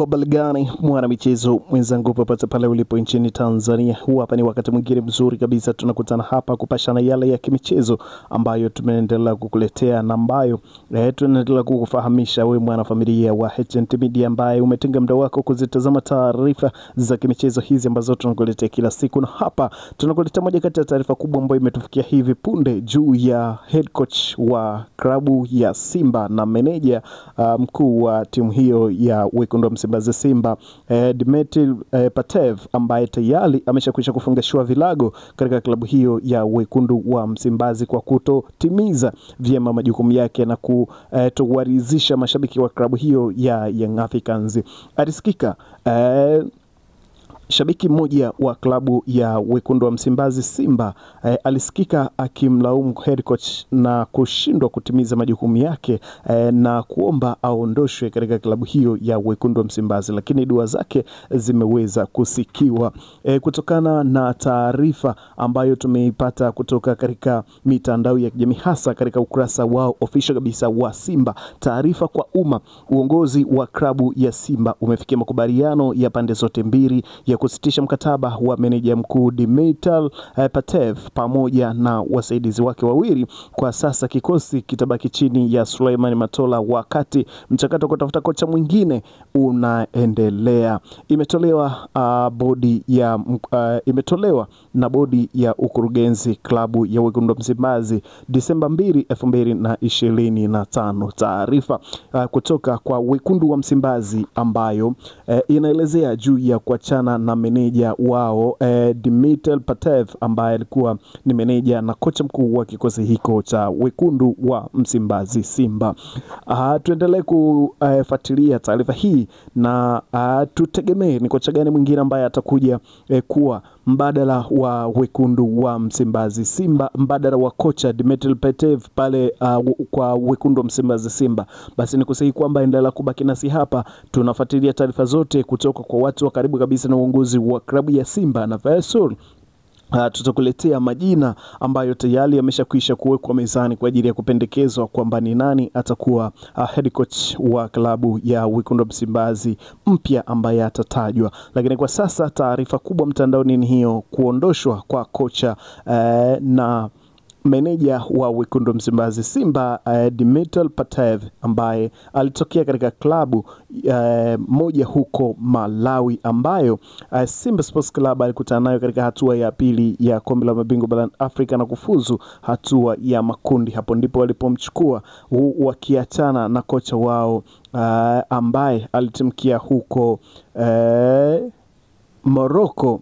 Habari gani mwana michezo mwenzangu popote pale ulipo nchini Tanzania. Hapa ni wakati mwingine mzuri kabisa tunakutana hapa kupashana yale ya kimichezo ambayo tumeendelea kukuletea na ambayo tunaendelea kukufahamisha wewe mwana familia wa HNT Media ambaye umetenga muda wako kuzitazama taarifa za kimichezo hizi ambazo tunakuletea kila siku. Na hapa tunakuletea moja kati ya taarifa kubwa ambayo imetufikia hivi punde juu ya head coach wa klabu ya Simba na meneja mkuu wa timu hiyo ya Wekundu wa Msimbazi Simba, Dimitri Pantev, ambaye tayari ameshakwisha kufungashwa vilago katika klabu hiyo ya Wekundu wa Msimbazi kwa kutotimiza vyema majukumu yake na kutowaridhisha mashabiki wa klabu hiyo ya Young Africans. Alisikika shabiki mmoja wa klabu ya Wekundu wa Msimbazi Simba alisikika akimlaumu head coach na kushindwa kutimiza majukumu yake na kuomba aondoshwe katika klabu hiyo ya Wekundu wa Msimbazi, lakini dua zake zimeweza kusikiwa. Kutokana na taarifa ambayo tumeipata kutoka katika mitandao ya kijamii, hasa katika ukurasa wao official kabisa wa Simba, taarifa kwa umma, uongozi wa klabu ya Simba umefikia makubaliano ya pande zote mbili ya kusitisha mkataba wa meneja mkuu Dimitri Pantev pamoja na wasaidizi wake wawili. Kwa sasa kikosi kitabaki chini ya Suleiman Matola wakati mchakato kutafuta kocha mwingine unaendelea. Imetolewa na bodi ya ukurugenzi klabu ya Wekundu wa Msimbazi Disemba 2, 2025. Taarifa kutoka kwa Wekundu wa Msimbazi ambayo inaelezea juu ya kuachana na meneja wao Dimitri Pantev ambaye alikuwa ni meneja na kocha mkuu wa kikosi hiko cha Wekundu wa Msimbazi Simba. Tuendelee kufuatilia taarifa hii na tutegemee ni kocha gani mwingine ambaye atakuja kuwa mbadala wa Wekundu wa Msimbazi Simba, mbadala wa kocha Dimitri Pantev pale kwa Wekundu wa Msimbazi Simba. Basi ni kusahi kwamba endelea kubaki nasi hapa, tunafuatilia taarifa zote kutoka kwa watu wa karibu kabisa na uongozi wa klabu ya Simba na Faisal. Tutakuletea majina ambayo tayari yameshakwisha kuwekwa mezani kwa ajili ya kupendekezwa kwamba ni nani atakuwa head coach wa klabu ya Wekundu wa Msimbazi mpya ambaye atatajwa. Lakini kwa sasa taarifa kubwa mtandaoni ni hiyo, kuondoshwa kwa kocha na meneja wa Wekundu wa Msimbazi Simba Dimitri Pantev ambaye alitokea katika klabu moja huko Malawi ambayo Simba Sports Club alikutana nayo katika hatua ya pili ya kombe la mabingwa barani Afrika na kufuzu hatua ya makundi. Hapo ndipo walipomchukua wakiachana na kocha wao ambaye alitimkia huko Morocco